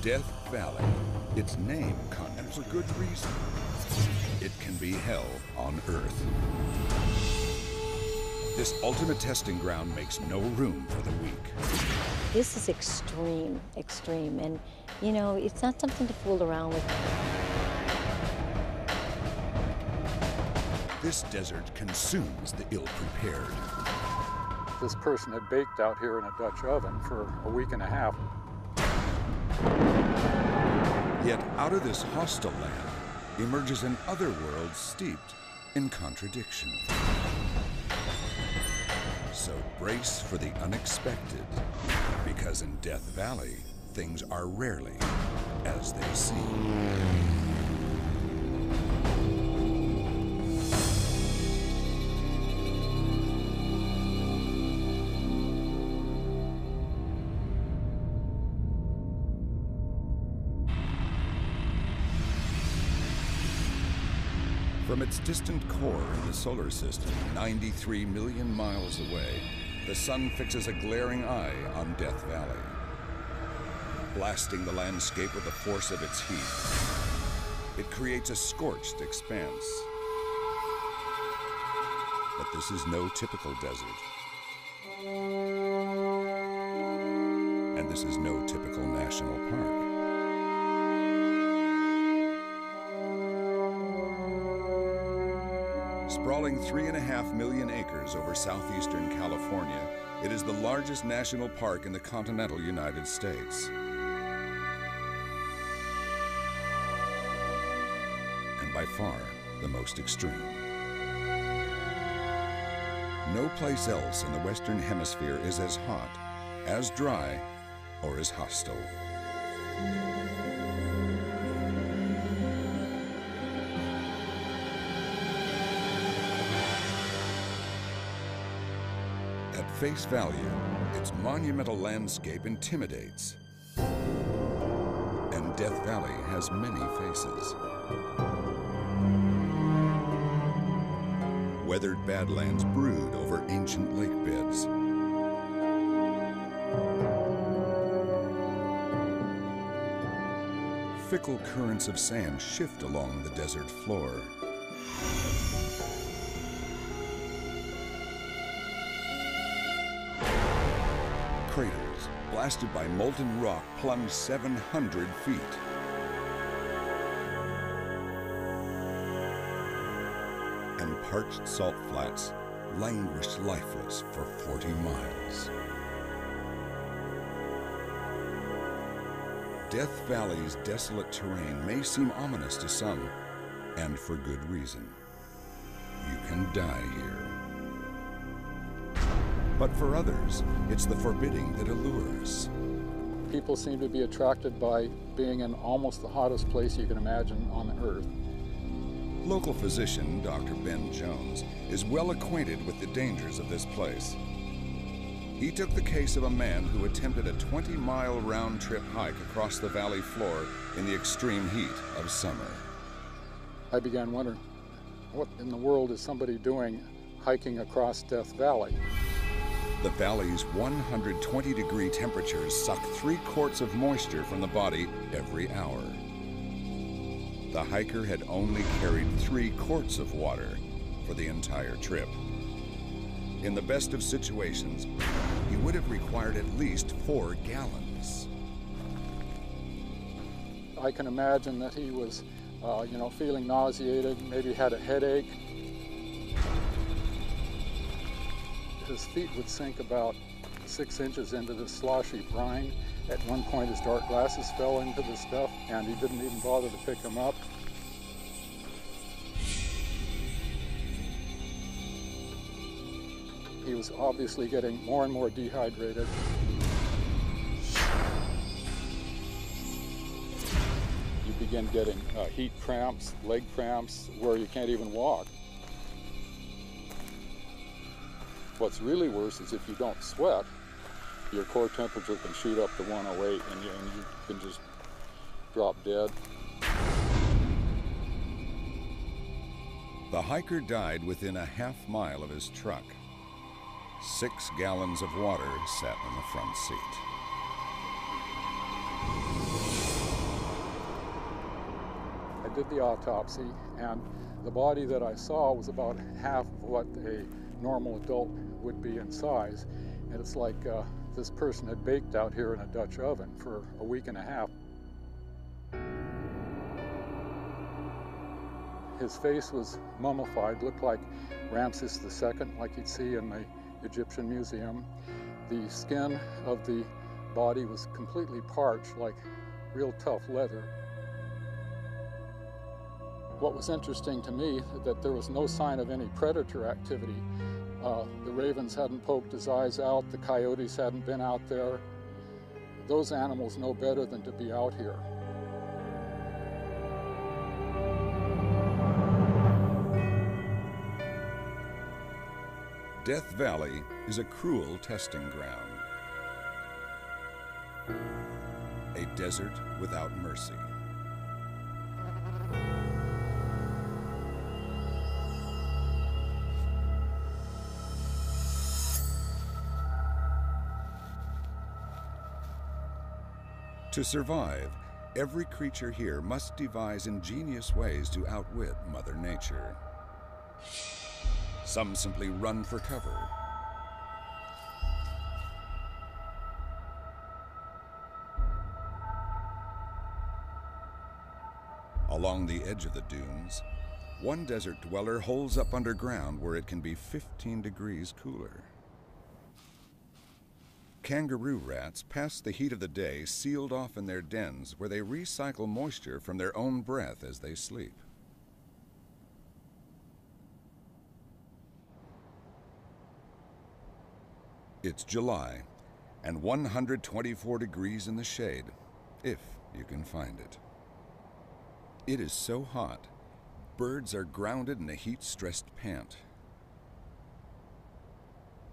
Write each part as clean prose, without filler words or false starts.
Death Valley, its name conjures for good reason. It can be hell on Earth. This ultimate testing ground makes no room for the weak. This is extreme, extreme, and you know, it's not something to fool around with. This desert consumes the ill-prepared. This person had baked out here in a Dutch oven for a week and a half. Yet out of this hostile land emerges an other world steeped in contradiction. So brace for the unexpected, because in Death Valley, things are rarely as they seem. From its distant core in the solar system, 93 million miles away, the sun fixes a glaring eye on Death Valley, blasting the landscape with the force of its heat. It creates a scorched expanse. But this is no typical desert. And this is no typical national park. Sprawling 3.5 million acres over southeastern California, it is the largest national park in the continental United States. And by far, the most extreme. No place else in the Western Hemisphere is as hot, as dry, or as hostile. At face value, its monumental landscape intimidates. And Death Valley has many faces. Weathered badlands brood over ancient lake beds. Fickle currents of sand shift along the desert floor. Craters, blasted by molten rock, plunge 700 feet. And parched salt flats languish lifeless for 40 miles. Death Valley's desolate terrain may seem ominous to some, and for good reason. You can die here. But for others, it's the forbidding that allures. People seem to be attracted by being in almost the hottest place you can imagine on Earth. Local physician Dr. Ben Jones is well acquainted with the dangers of this place. He took the case of a man who attempted a 20-mile round-trip hike across the valley floor in the extreme heat of summer. I began wondering, what in the world is somebody doing hiking across Death Valley? The valley's 120-degree temperatures suck 3 quarts of moisture from the body every hour. The hiker had only carried 3 quarts of water for the entire trip. In the best of situations, he would have required at least 4 gallons. I can imagine that he was, feeling nauseated, maybe had a headache. His feet would sink about 6 inches into the sloshy brine. At one point, his dark glasses fell into the stuff, and he didn't even bother to pick them up. He was obviously getting more and more dehydrated. You begin getting heat cramps, leg cramps, where you can't even walk. What's really worse is if you don't sweat, your core temperature can shoot up to 108 and you can just drop dead. The hiker died within a half-mile of his truck. 6 gallons of water sat in the front seat. I did the autopsy, and the body that I saw was about half of what a normal adult would be in size. And it's like this person had baked out here in a Dutch oven for a week and a half. His face was mummified, looked like Ramses II, like you'd see in the Egyptian Museum. The skin of the body was completely parched, like real tough leather. What was interesting to me, that there was no sign of any predator activity. The ravens hadn't poked his eyes out, the coyotes hadn't been out there. Those animals know better than to be out here. Death Valley is a cruel testing ground. A desert without mercy. To survive, every creature here must devise ingenious ways to outwit Mother Nature. Some simply run for cover. Along the edge of the dunes, one desert dweller holes up underground where it can be 15 degrees cooler. Kangaroo rats pass the heat of the day sealed off in their dens where they recycle moisture from their own breath as they sleep. It's July and 124 degrees in the shade, if you can find it. It is so hot, birds are grounded in a heat-stressed pant.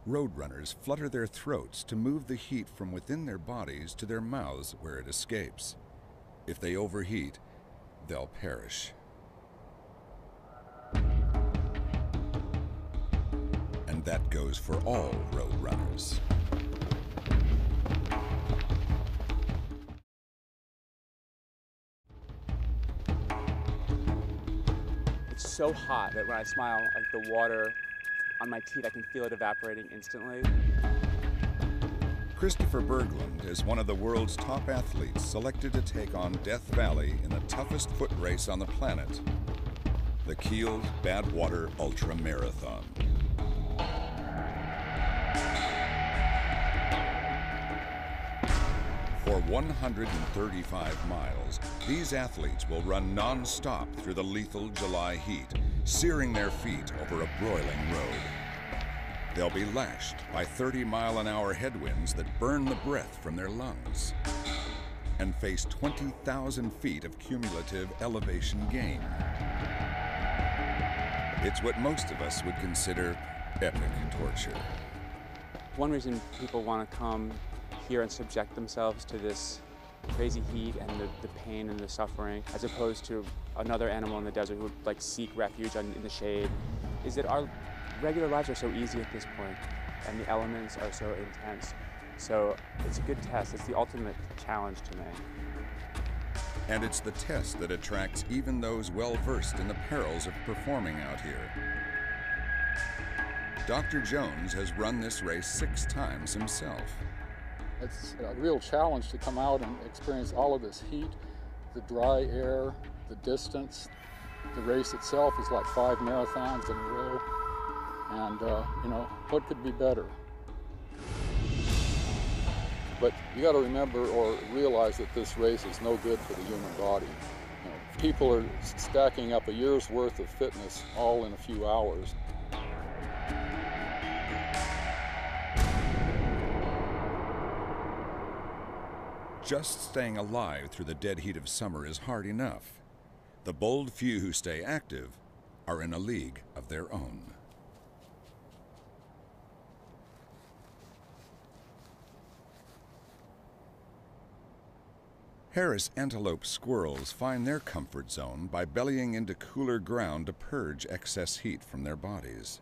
Roadrunners flutter their throats to move the heat from within their bodies to their mouths where it escapes. If they overheat, they'll perish. And that goes for all roadrunners. It's so hot that when I smile, like the water on my teeth, I can feel it evaporating instantly. Christopher Berglund is one of the world's top athletes selected to take on Death Valley in the toughest foot race on the planet, the Kiel Badwater Ultra Marathon. For 135 miles, these athletes will run non-stop through the lethal July heat, searing their feet over a broiling road. They'll be lashed by 30-mile-an-hour headwinds that burn the breath from their lungs and face 20,000 feet of cumulative elevation gain. It's what most of us would consider epic torture. One reason people want to come here and subject themselves to this crazy heat and the pain and the suffering, as opposed to another animal in the desert who would like seek refuge in the shade, is that our regular lives are so easy at this point, and the elements are so intense. So it's a good test. It's the ultimate challenge to me. And it's the test that attracts even those well-versed in the perils of performing out here. Dr. Jones has run this race 6 times himself. It's a real challenge to come out and experience all of this heat, the dry air, the distance. The race itself is like 5 marathons in a row. And, you know, what could be better? But you got to remember or realize that this race is no good for the human body. You know, people are stacking up a year's worth of fitness all in a few hours. Just staying alive through the dead heat of summer is hard enough. The bold few who stay active are in a league of their own. Harris antelope squirrels find their comfort zone by bellying into cooler ground to purge excess heat from their bodies.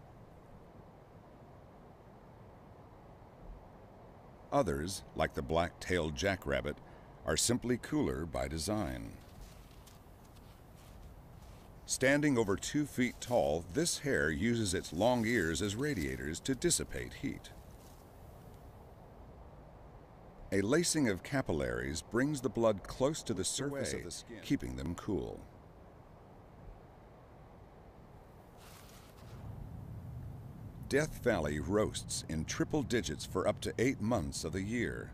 Others, like the black-tailed jackrabbit, are simply cooler by design. Standing over 2 feet tall, this hair uses its long ears as radiators to dissipate heat. A lacing of capillaries brings the blood close to the surface of the skin, keeping them cool. Death Valley roasts in triple digits for up to 8 months of the year.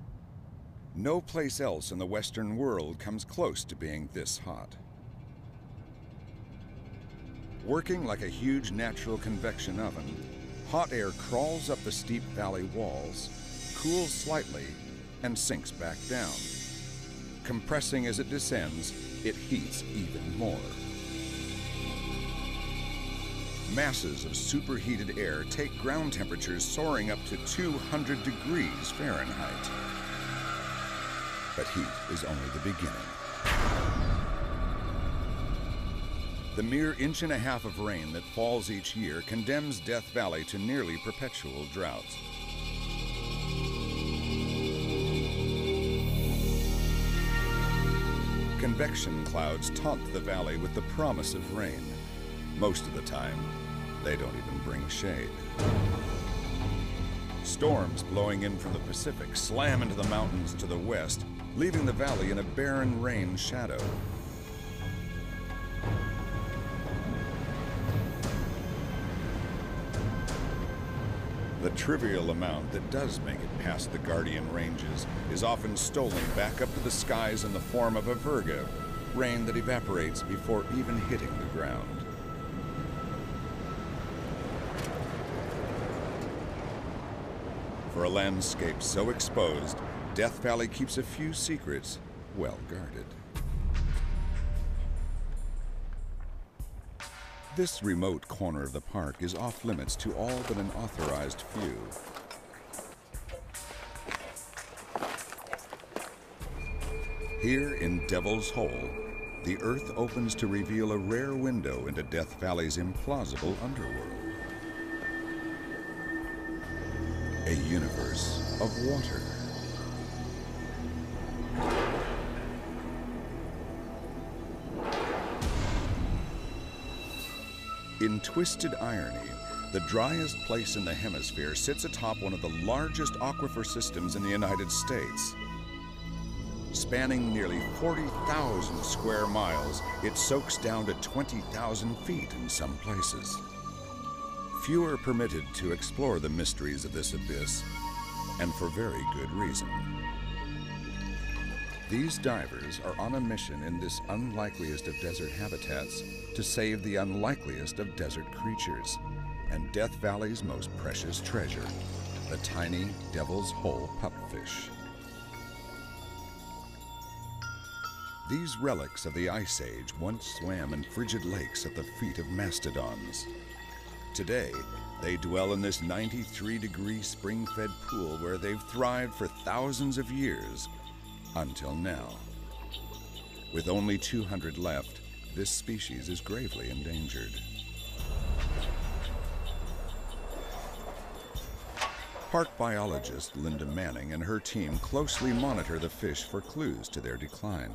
No place else in the Western world comes close to being this hot. Working like a huge natural convection oven, hot air crawls up the steep valley walls, cools slightly, and sinks back down. Compressing as it descends, it heats even more. Masses of superheated air take ground temperatures soaring up to 200 degrees Fahrenheit. But heat is only the beginning. The mere 1.5 inches of rain that falls each year condemns Death Valley to nearly perpetual droughts. Convection clouds taunt the valley with the promise of rain. Most of the time, they don't even bring shade. Storms blowing in from the Pacific slam into the mountains to the west, leaving the valley in a barren rain shadow. The trivial amount that does make it past the Guardian Ranges is often stolen back up to the skies in the form of a virga, rain that evaporates before even hitting the ground. For a landscape so exposed, Death Valley keeps a few secrets well guarded. This remote corner of the park is off limits to all but an authorized few. Here in Devil's Hole, the earth opens to reveal a rare window into Death Valley's implausible underworld. A universe of water. In twisted irony, the driest place in the hemisphere sits atop one of the largest aquifer systems in the United States. Spanning nearly 40,000 square miles, it soaks down to 20,000 feet in some places. Few are permitted to explore the mysteries of this abyss, and for very good reason. These divers are on a mission in this unlikeliest of desert habitats to save the unlikeliest of desert creatures and Death Valley's most precious treasure, the tiny Devil's Hole pupfish. These relics of the Ice Age once swam in frigid lakes at the feet of mastodons. Today, they dwell in this 93-degree spring-fed pool where they've thrived for thousands of years, until now. With only 200 left, this species is gravely endangered. Park biologist Linda Manning and her team closely monitor the fish for clues to their decline.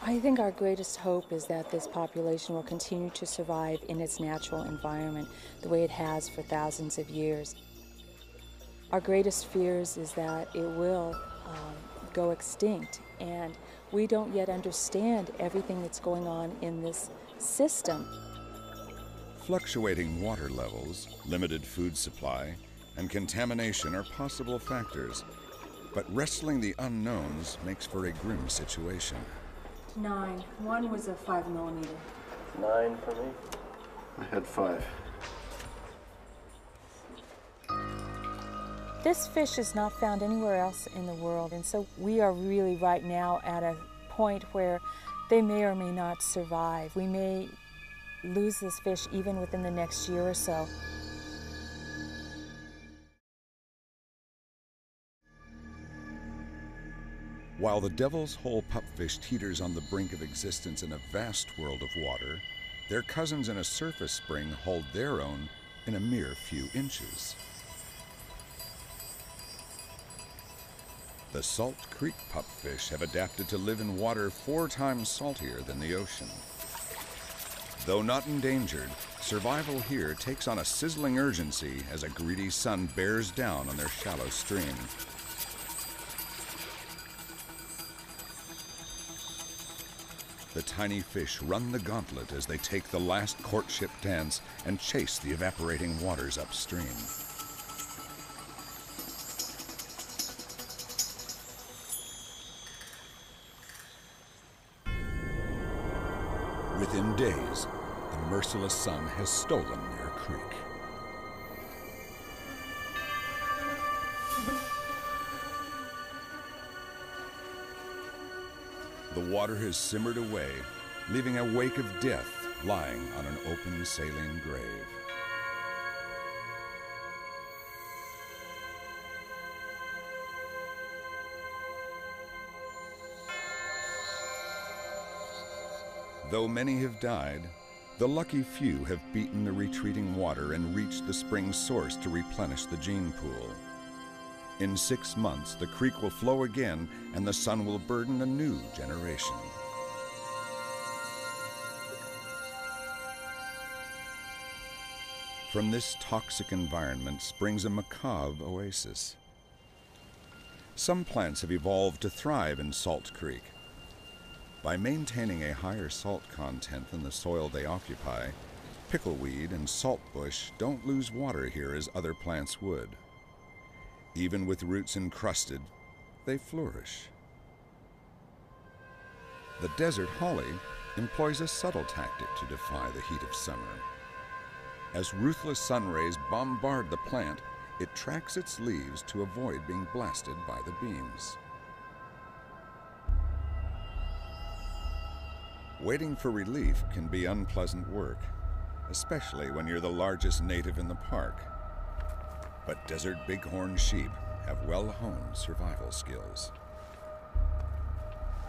I think our greatest hope is that this population will continue to survive in its natural environment the way it has for thousands of years. Our greatest fears is that it will go extinct, and we don't yet understand everything that's going on in this system. Fluctuating water levels, limited food supply, and contamination are possible factors, but wrestling the unknowns makes for a grim situation. 9. One was a 5mm. 9 for me. I had 5. This fish is not found anywhere else in the world, and so we are really right now at a point where they may or may not survive. We may lose this fish even within the next year or so. While the Devil's Hole pupfish teeters on the brink of existence in a vast world of water, their cousins in a surface spring hold their own in a mere few inches. The Salt Creek pupfish have adapted to live in water 4 times saltier than the ocean. Though not endangered, survival here takes on a sizzling urgency as a greedy sun bears down on their shallow stream. The tiny fish run the gauntlet as they take the last courtship dance and chase the evaporating waters upstream. Within days, the merciless sun has stolen their creek. The water has simmered away, leaving a wake of death lying on an open saline grave. Though many have died, the lucky few have beaten the retreating water and reached the spring's source to replenish the gene pool. In 6 months, the creek will flow again and the sun will burden a new generation. From this toxic environment springs a macabre oasis. Some plants have evolved to thrive in Salt Creek. By maintaining a higher salt content than the soil they occupy, pickleweed and saltbush don't lose water here as other plants would. Even with roots encrusted, they flourish. The desert holly employs a subtle tactic to defy the heat of summer. As ruthless sun rays bombard the plant, it tracks its leaves to avoid being blasted by the beams. Waiting for relief can be unpleasant work, especially when you're the largest native in the park. But desert bighorn sheep have well-honed survival skills.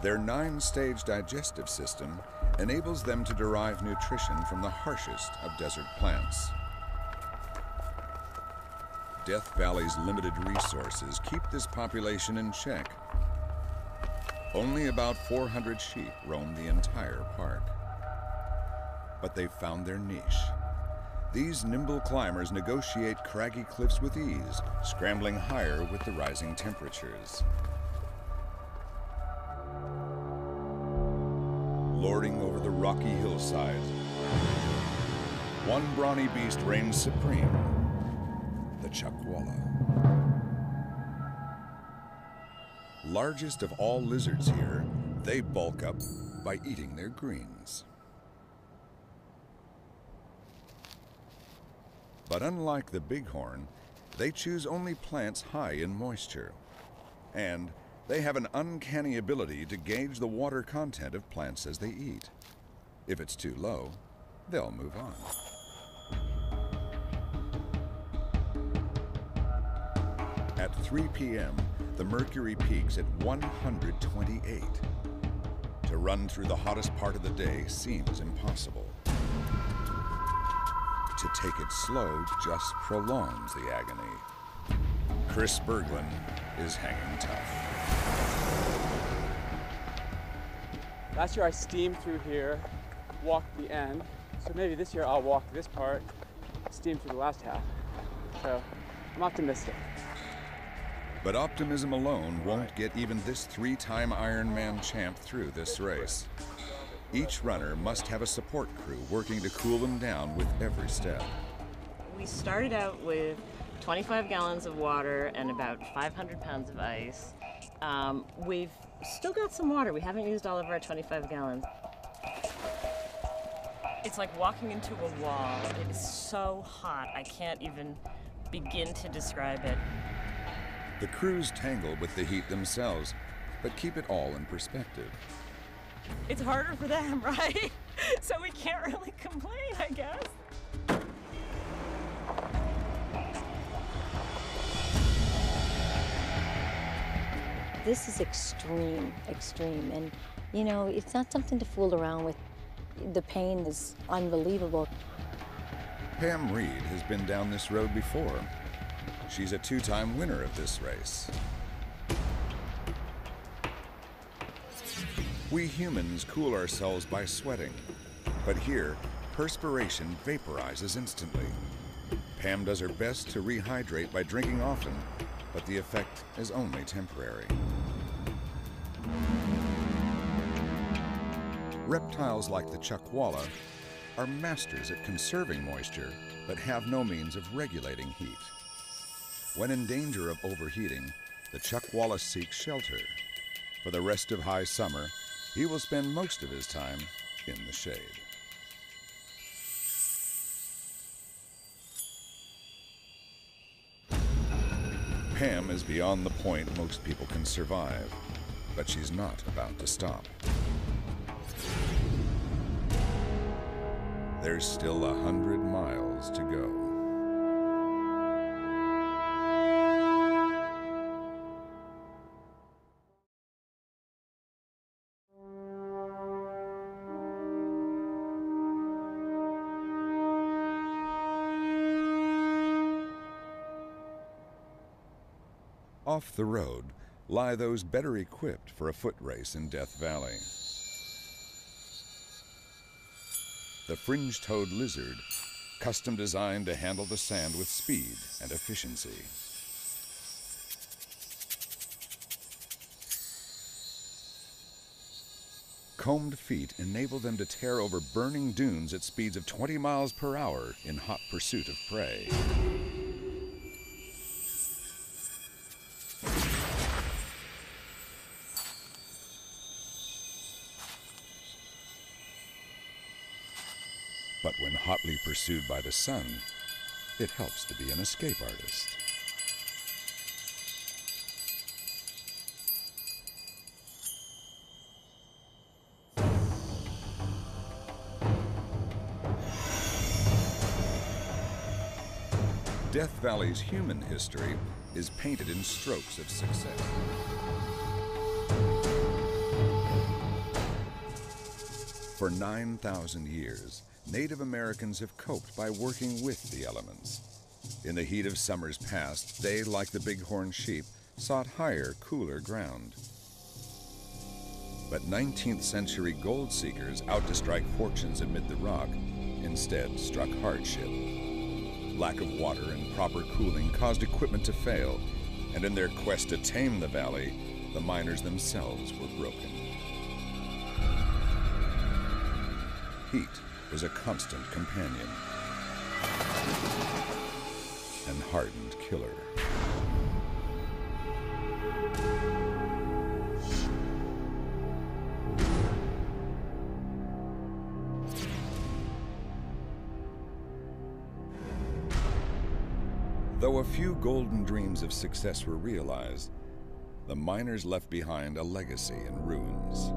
Their 9-stage digestive system enables them to derive nutrition from the harshest of desert plants. Death Valley's limited resources keep this population in check. Only about 400 sheep roam the entire park. But they've found their niche. These nimble climbers negotiate craggy cliffs with ease, scrambling higher with the rising temperatures. Lording over the rocky hillsides, one brawny beast reigns supreme, the chuckwalla. Largest of all lizards here, they bulk up by eating their greens. But unlike the bighorn, they choose only plants high in moisture. And they have an uncanny ability to gauge the water content of plants as they eat. If it's too low, they'll move on. At 3 p.m., the mercury peaks at 128. To run through the hottest part of the day seems impossible. To take it slow just prolongs the agony. Chris Berglund is hanging tough. Last year I steamed through here, walked the end, so maybe this year I'll walk this part, steam through the last half. So I'm optimistic. But optimism alone won't get even this 3-time Ironman champ through this race. Each runner must have a support crew working to cool them down with every step. We started out with 25 gallons of water and about 500 pounds of ice. We've still got some water. We haven't used all of our 25 gallons. It's like walking into a wall. It is so hot, I can't even begin to describe it. The crews tangle with the heat themselves, but keep it all in perspective. It's harder for them, right? So we can't really complain, I guess. This is extreme, extreme. And, you know, it's not something to fool around with. The pain is unbelievable. Pam Reed has been down this road before. She's a 2-time winner of this race. We humans cool ourselves by sweating, but here, perspiration vaporizes instantly. Pam does her best to rehydrate by drinking often, but the effect is only temporary. Reptiles like the chuckwalla are masters at conserving moisture, but have no means of regulating heat. When in danger of overheating, the chuckwalla seeks shelter. For the rest of high summer, he will spend most of his time in the shade. Pam is beyond the point most people can survive, but she's not about to stop. There's still 100 miles to go. Off the road lie those better equipped for a foot race in Death Valley. The fringe-toed lizard, custom designed to handle the sand with speed and efficiency. Combed feet enable them to tear over burning dunes at speeds of 20 miles per hour in hot pursuit of prey. But when hotly pursued by the sun, it helps to be an escape artist. Death Valley's human history is painted in strokes of success. For 9,000 years, Native Americans have coped by working with the elements. In the heat of summers past, they, like the bighorn sheep, sought higher, cooler ground. But 19th century gold seekers, out to strike fortunes amid the rock, instead struck hardship. Lack of water and proper cooling caused equipment to fail, and in their quest to tame the valley, the miners themselves were broken. Heat was a constant companion, and hardened killer. Though a few golden dreams of success were realized, the miners left behind a legacy in ruins.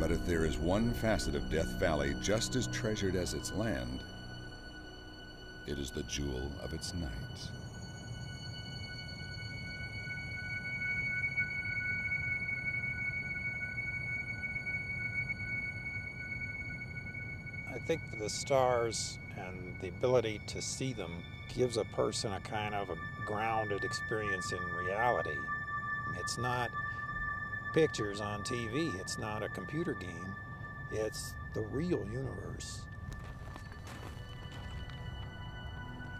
But if there is one facet of Death Valley just as treasured as its land, it is the jewel of its night. I think the stars and the ability to see them gives a person a kind of a grounded experience in reality. It's not pictures on TV, it's not a computer game, it's the real universe.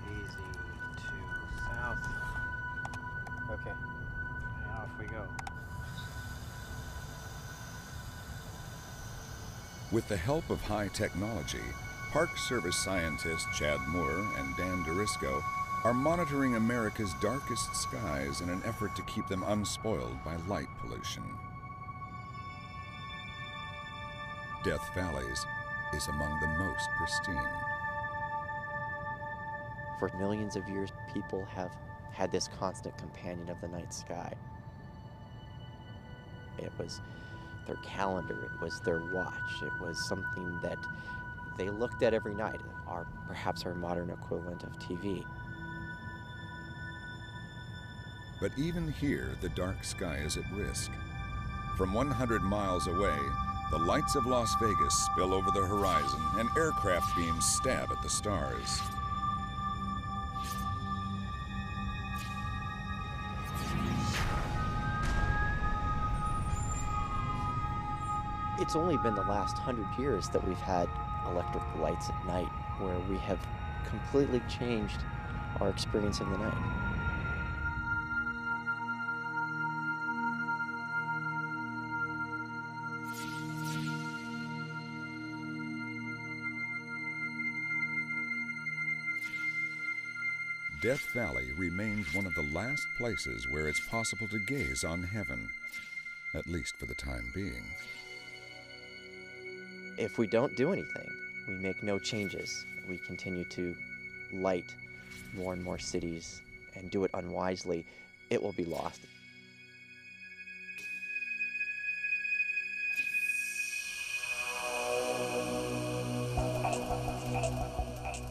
Easy to south. Okay, off we go. With the help of high technology, Park Service scientists Chad Moore and Dan Dorisco are monitoring America's darkest skies in an effort to keep them unspoiled by light pollution. Death Valley's is among the most pristine. For millions of years, people have had this constant companion of the night sky. It was their calendar, it was their watch, it was something that they looked at every night, perhaps our modern equivalent of TV. But even here, the dark sky is at risk. From 100 miles away, The lights of Las Vegas spill over the horizon and aircraft beams stab at the stars. It's only been the last 100 years that we've had electric lights at night, where we have completely changed our experience of the night. Death Valley remains one of the last places where it's possible to gaze on heaven, at least for the time being. If we don't do anything, we make no changes, we continue to light more and more cities and do it unwisely, it will be lost.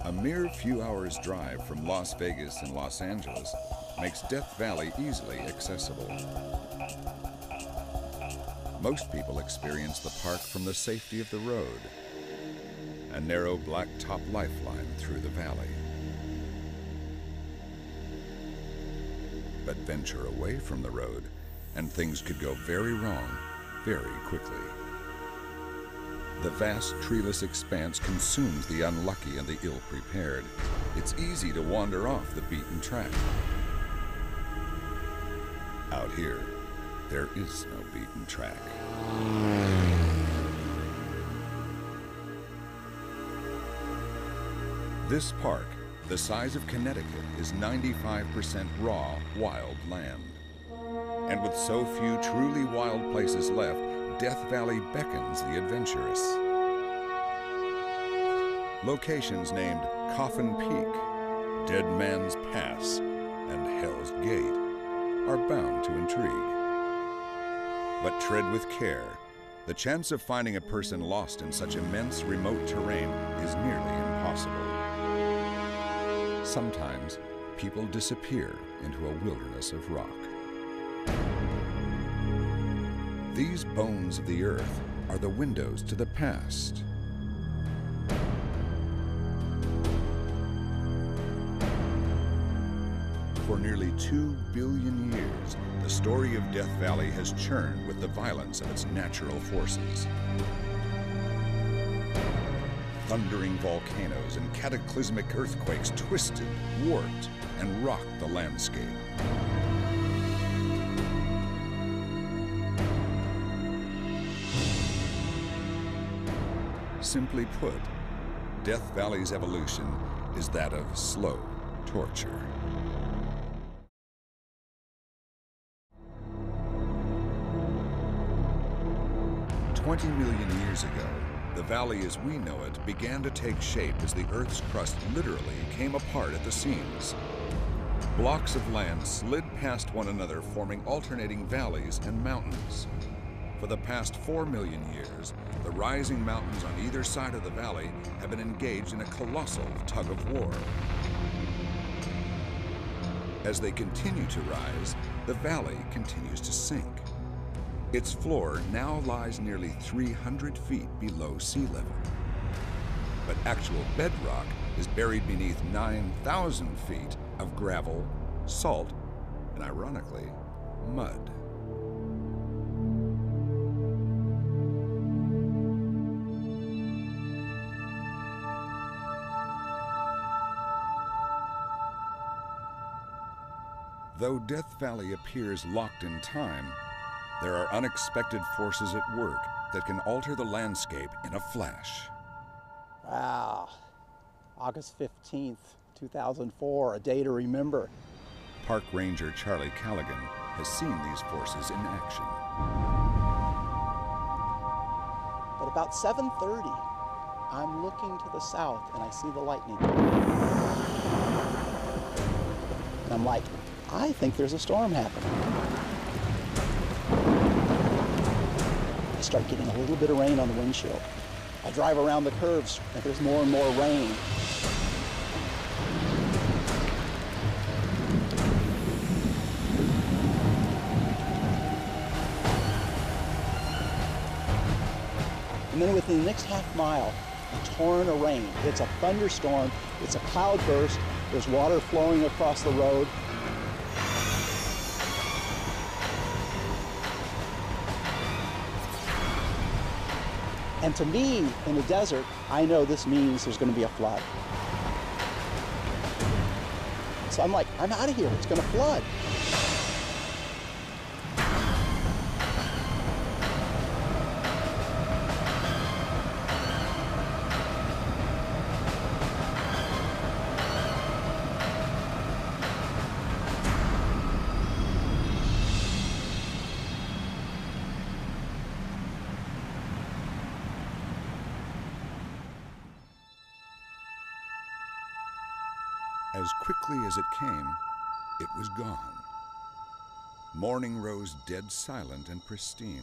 A mere few hours' drive from Las Vegas and Los Angeles makes Death Valley easily accessible. Most people experience the park from the safety of the road, a narrow blacktop lifeline through the valley. But venture away from the road, and things could go very wrong very quickly. The vast treeless expanse consumes the unlucky and the ill-prepared. It's easy to wander off the beaten track. Out here, there is no beaten track. This park, the size of Connecticut, is 95% raw, wild land. And with so few truly wild places left, Death Valley beckons the adventurous. Locations named Coffin Peak, Dead Man's Pass, and Hell's Gate are bound to intrigue. But tread with care. The chance of finding a person lost in such immense, remote terrain is nearly impossible. Sometimes, people disappear into a wilderness of rock. These bones of the earth are the windows to the past. For nearly 2 billion years, the story of Death Valley has churned with the violence of its natural forces. Thundering volcanoes and cataclysmic earthquakes twisted, warped, and rocked the landscape. Simply put, Death Valley's evolution is that of slow torture. $20 million years ago, the valley as we know it began to take shape as the Earth's crust literally came apart at the seams. Blocks of land slid past one another, forming alternating valleys and mountains. For the past 4 million years, the rising mountains on either side of the valley have been engaged in a colossal tug of war. As they continue to rise, the valley continues to sink. Its floor now lies nearly 300 feet below sea level. But actual bedrock is buried beneath 9,000 feet of gravel, salt, and ironically, mud. Though Death Valley appears locked in time, there are unexpected forces at work that can alter the landscape in a flash. Wow, August 15th, 2004, a day to remember. Park Ranger Charlie Callaghan has seen these forces in action. At about 7:30, I'm looking to the south and I see the lightning. And I'm like, I think there's a storm happening. I start getting a little bit of rain on the windshield. I drive around the curves and there's more and more rain. And then within the next half mile, a torrent of rain. It's a thunderstorm, it's a cloud burst, there's water flowing across the road. And to me, in the desert, I know this means there's going to be a flood. So I'm like, I'm out of here, it's going to flood. As quickly as it came, it was gone. Morning rose dead silent and pristine.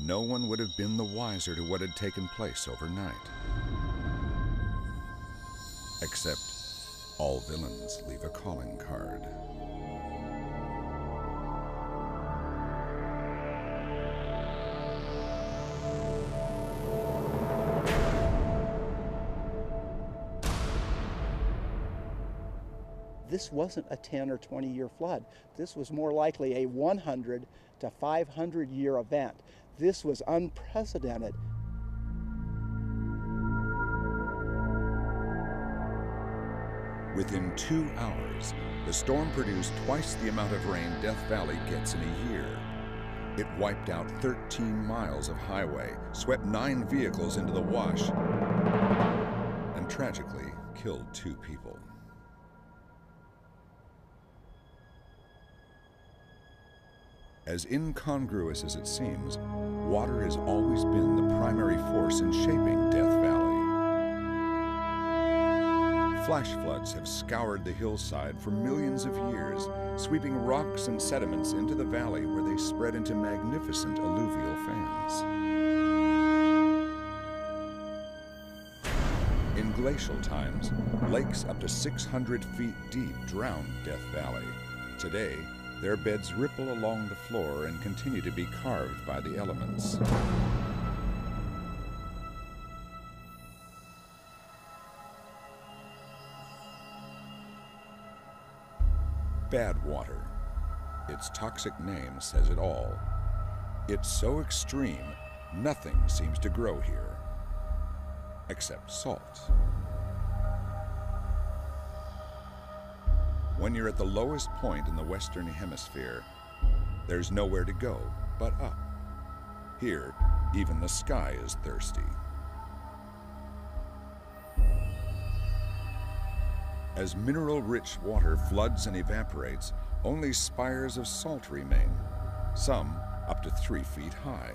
No one would have been the wiser to what had taken place overnight. Except all villains leave a calling card. This wasn't a 10 or 20 year flood. This was more likely a 100 to 500 year event. This was unprecedented. Within 2 hours, the storm produced twice the amount of rain Death Valley gets in a year. It wiped out 13 miles of highway, swept 9 vehicles into the wash, and tragically killed 2 people. As incongruous as it seems, water has always been the primary force in shaping Death Valley. Flash floods have scoured the hillside for millions of years, sweeping rocks and sediments into the valley where they spread into magnificent alluvial fans. In glacial times, lakes up to 600 feet deep drowned Death Valley. Today, their beds ripple along the floor and continue to be carved by the elements. Badwater. Its toxic name says it all. It's so extreme, nothing seems to grow here, except salt. When you're at the lowest point in the Western Hemisphere, there's nowhere to go but up. Here, even the sky is thirsty. As mineral-rich water floods and evaporates, only spires of salt remain, some up to 3 feet high.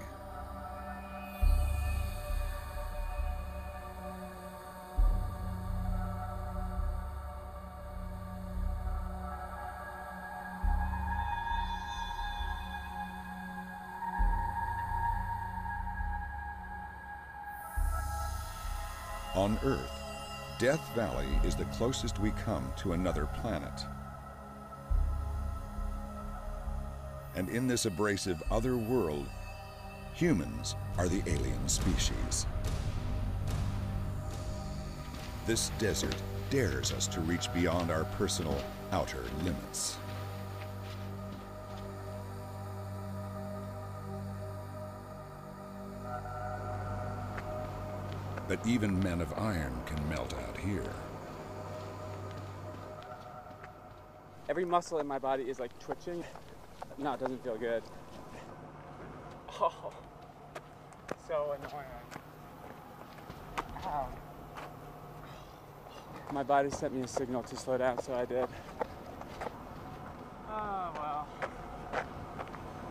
On Earth, Death Valley is the closest we come to another planet. And in this abrasive other world, humans are the alien species. This desert dares us to reach beyond our personal outer limits. But even men of iron can melt out here. Every muscle in my body is like twitching. No, it doesn't feel good. Oh, so annoying. Ow. My body sent me a signal to slow down, so I did. Oh, well.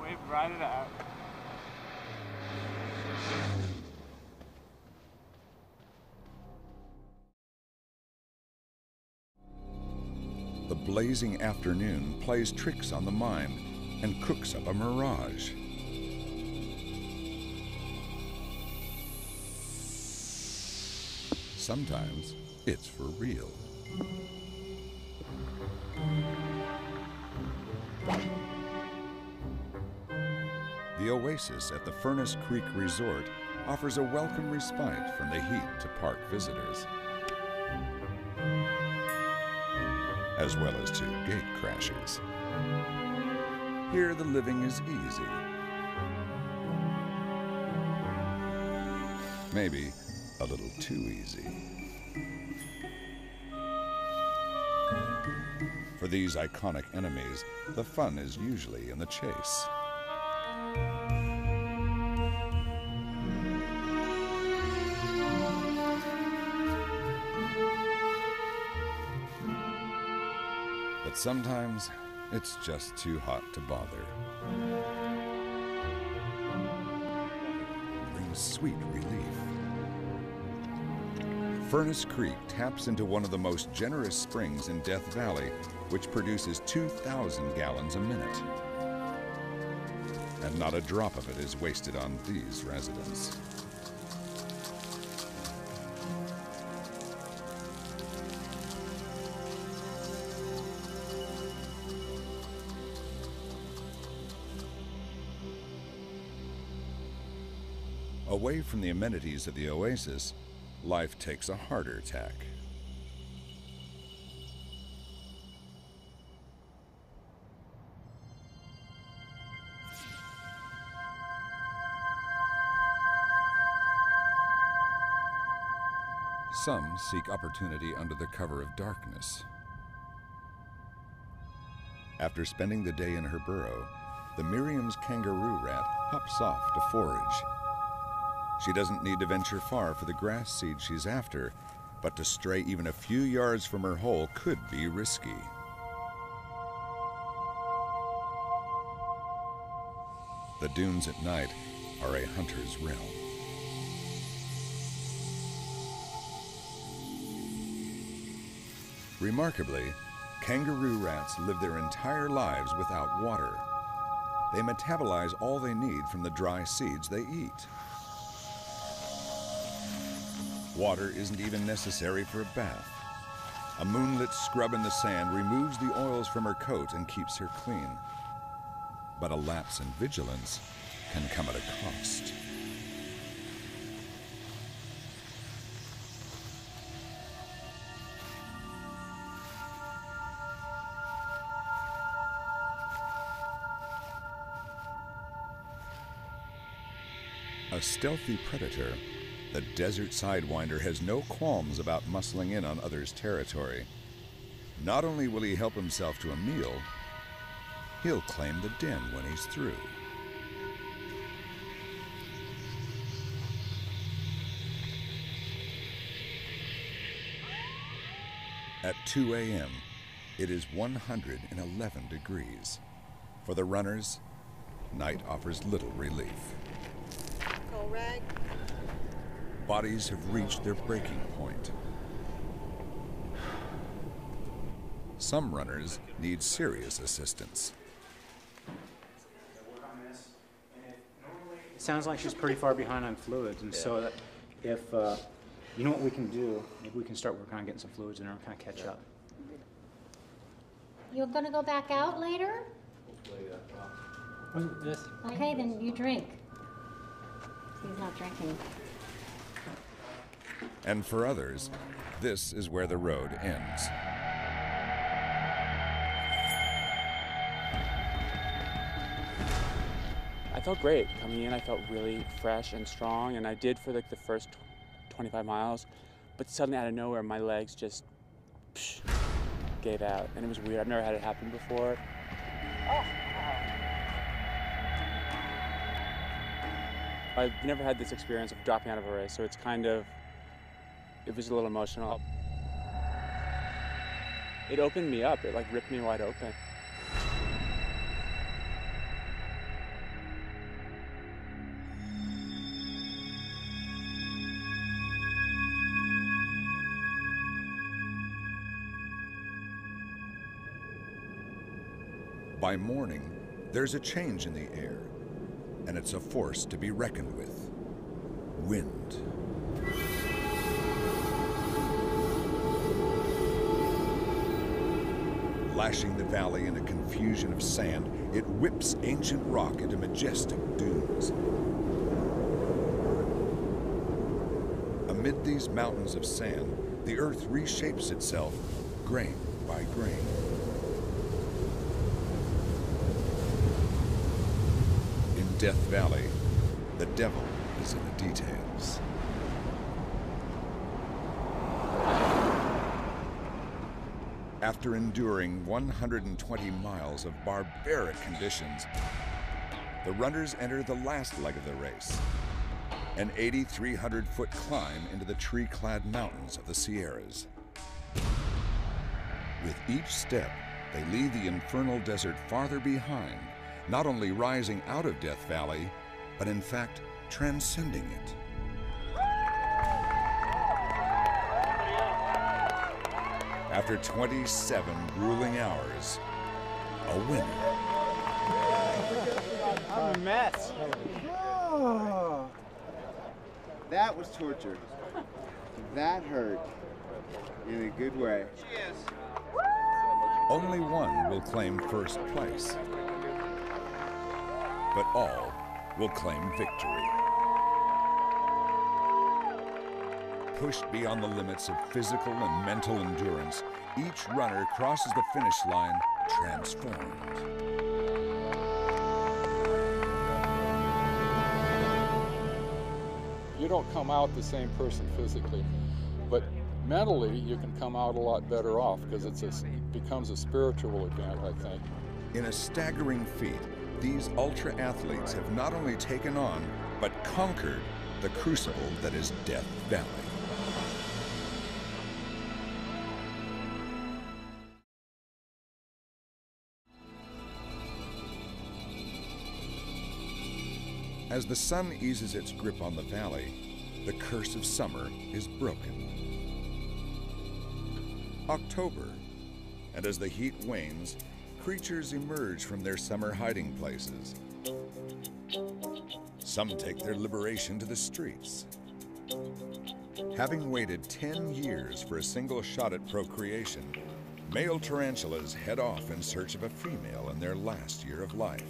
We've ride it out. The blazing afternoon plays tricks on the mind and cooks up a mirage. Sometimes it's for real. The oasis at the Furnace Creek Resort offers a welcome respite from the heat to park visitors, as well as to gate crashers. Here the living is easy. Maybe a little too easy. For these iconic enemies, the fun is usually in the chase. But sometimes it's just too hot to bother. It brings sweet relief. Furnace Creek taps into one of the most generous springs in Death Valley, which produces 2,000 gallons a minute. And not a drop of it is wasted on these residents. Away from the amenities of the oasis, life takes a harder tack. Some seek opportunity under the cover of darkness. After spending the day in her burrow, the Miriam's kangaroo rat hops off to forage. She doesn't need to venture far for the grass seed she's after, but to stray even a few yards from her hole could be risky. The dunes at night are a hunter's realm. Remarkably, kangaroo rats live their entire lives without water. They metabolize all they need from the dry seeds they eat. Water isn't even necessary for a bath. A moonlit scrub in the sand removes the oils from her coat and keeps her clean. But a lapse in vigilance can come at a cost. A stealthy predator, the desert sidewinder has no qualms about muscling in on others' territory. Not only will he help himself to a meal, he'll claim the den when he's through. At 2 a.m., it is 111 degrees. For the runners, night offers little relief. Rag. Bodies have reached their breaking point. Some runners need serious assistance. It sounds like she's pretty far behind on fluids, and so that if, you know what we can do, maybe we can start working on getting some fluids in her and kind of catch up. You're gonna go back out later? Yes. Okay, then you drink. He's not drinking. And for others, this is where the road ends. I felt great coming in. I felt really fresh and strong, and I did for like the first 25 miles, but suddenly out of nowhere, my legs just gave out, and it was weird. I've never had it happen before. I've never had this experience of dropping out of a race, so it's kind of, it was a little emotional. It opened me up. It like ripped me wide open. By morning, there's a change in the air, and it's a force to be reckoned with. Wind. Lashing the valley in a confusion of sand, it whips ancient rock into majestic dunes. amid these mountains of sand, the earth reshapes itself grain by grain. In Death Valley, the devil is in the details. After enduring 120 miles of barbaric conditions, the runners enter the last leg of the race, an 8,300-foot climb into the tree-clad mountains of the Sierras. With each step, they leave the infernal desert farther behind, not only rising out of Death Valley, but in fact, transcending it. After 27 grueling hours, a winner. I'm a mess. Oh, that was torture. That hurt in a good way. Only one will claim first place, but all will claim victory. Pushed beyond the limits of physical and mental endurance, each runner crosses the finish line transformed. You don't come out the same person physically, but mentally you can come out a lot better off because it becomes a spiritual event, I think. In a staggering feat, these ultra athletes have not only taken on, but conquered the crucible that is Death Valley. As the sun eases its grip on the valley, the curse of summer is broken. October, and as the heat wanes, creatures emerge from their summer hiding places. Some take their liberation to the streets. Having waited 10 years for a single shot at procreation, male tarantulas head off in search of a female in their last year of life.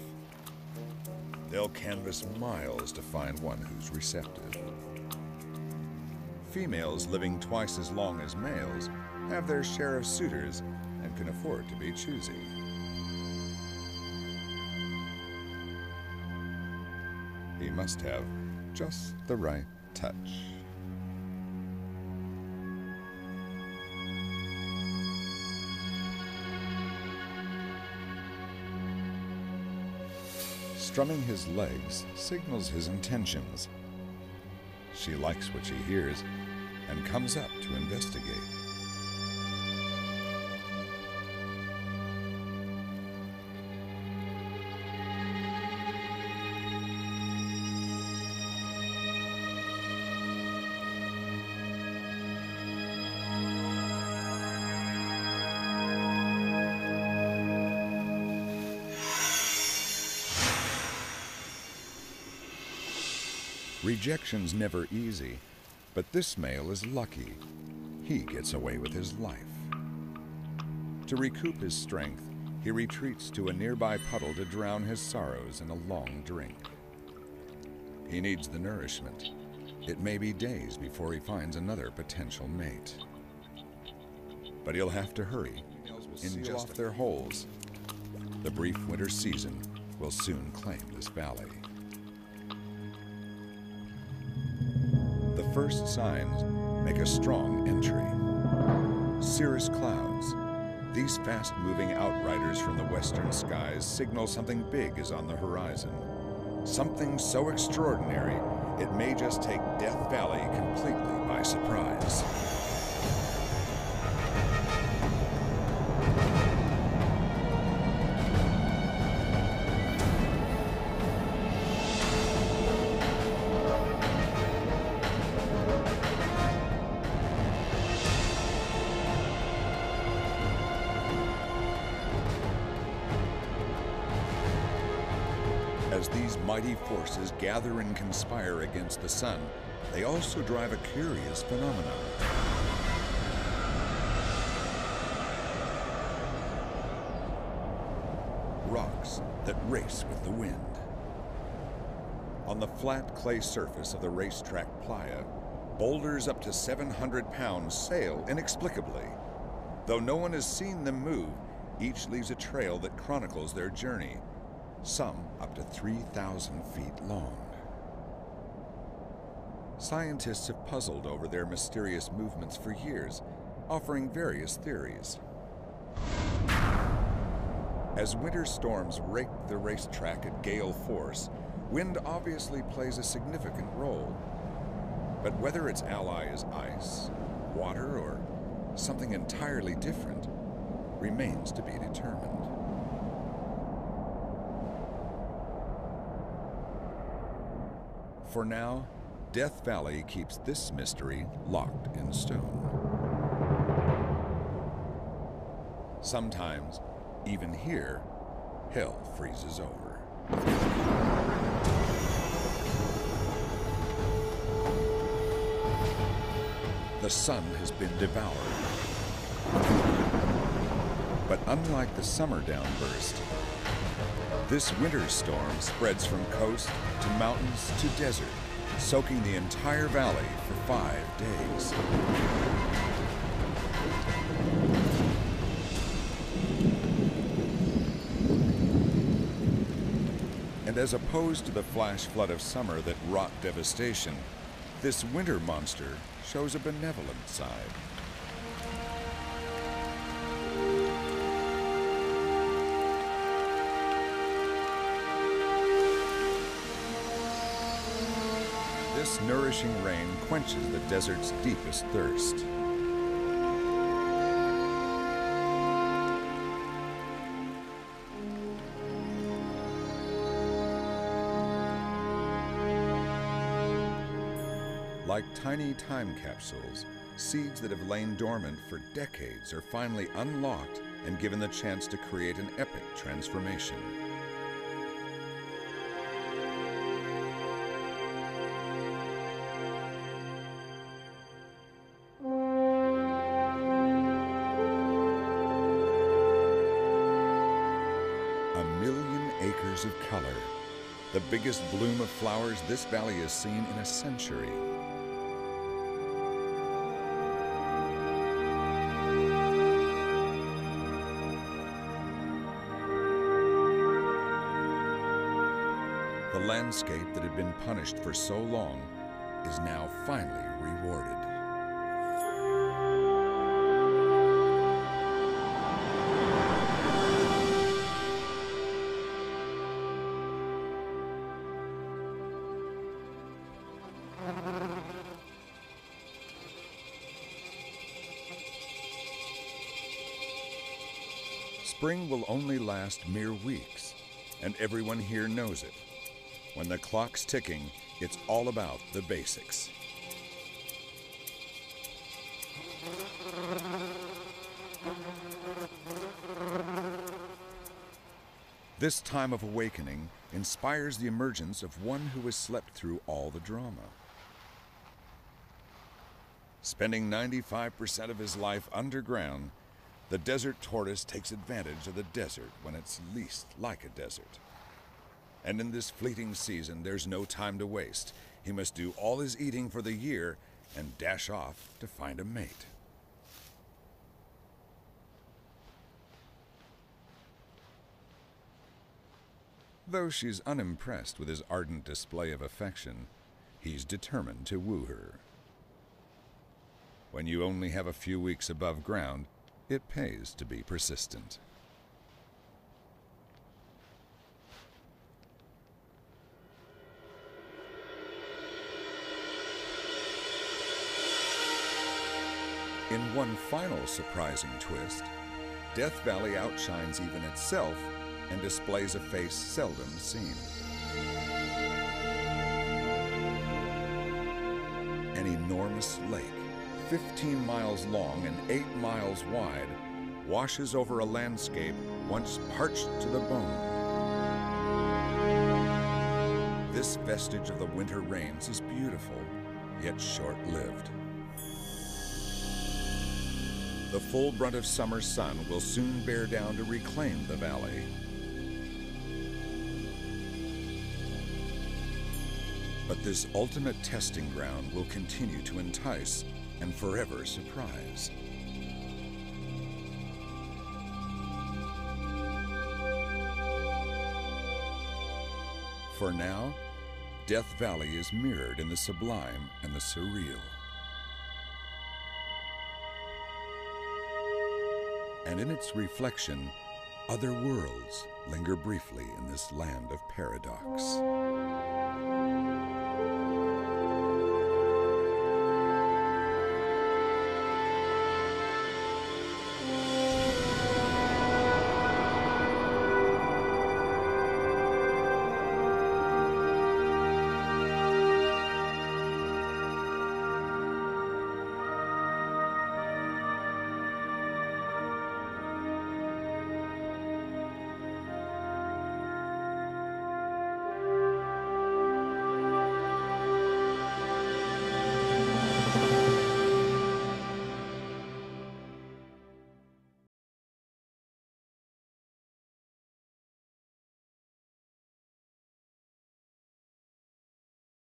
They'll canvass miles to find one who's receptive. Females living twice as long as males have their share of suitors and can afford to be choosy. He must have just the right touch. Strumming his legs signals his intentions. She likes what she hears and comes up to investigate. Rejection's never easy, but this male is lucky. He gets away with his life. To recoup his strength, he retreats to a nearby puddle to drown his sorrows in a long drink. He needs the nourishment. It may be days before he finds another potential mate. But he'll have to hurry, ingest their holes. The brief winter season will soon claim this valley. The first signs make a strong entry. Cirrus clouds. These fast-moving outriders from the western skies signal something big is on the horizon. Something so extraordinary, it may just take Death Valley completely by surprise. As these mighty forces gather and conspire against the sun, they also drive a curious phenomenon. Rocks that race with the wind. On the flat clay surface of the racetrack playa, Boulders up to 700 pounds sail inexplicably. Though no one has seen them move, each leaves a trail that chronicles their journey, some up to 3,000 feet long. Scientists have puzzled over their mysterious movements for years, offering various theories. As winter storms rake the racetrack at gale force, wind obviously plays a significant role. But whether its ally is ice, water, or something entirely different remains to be determined. For now, Death Valley keeps this mystery locked in stone. Sometimes, even here, hell freezes over. The sun has been devoured. But unlike the summer downburst, this winter storm spreads from coast to mountains to desert, soaking the entire valley for 5 days. And as opposed to the flash flood of summer that wrought devastation, this winter monster shows a benevolent side. This nourishing rain quenches the desert's deepest thirst. Like tiny time capsules, seeds that have lain dormant for decades are finally unlocked and given the chance to create an epic transformation. A million acres of color, the biggest bloom of flowers this valley has seen in a century. The landscape that had been punished for so long is now finally rewarded. Spring will only last mere weeks, and everyone here knows it. When the clock's ticking, it's all about the basics. This time of awakening inspires the emergence of one who has slept through all the drama. Spending 95% of his life underground, the desert tortoise takes advantage of the desert when it's least like a desert. And in this fleeting season, there's no time to waste. He must do all his eating for the year and dash off to find a mate. Though she's unimpressed with his ardent display of affection, he's determined to woo her. When you only have a few weeks above ground, it pays to be persistent. In one final surprising twist, Death Valley outshines even itself and displays a face seldom seen. An enormous lake, 15 miles long and 8 miles wide, washes over a landscape once parched to the bone. This vestige of the winter rains is beautiful, yet short-lived. The full brunt of summer sun will soon bear down to reclaim the valley. But this ultimate testing ground will continue to entice and forever surprise. For now, Death Valley is mirrored in the sublime and the surreal. And in its reflection, other worlds linger briefly in this land of paradox.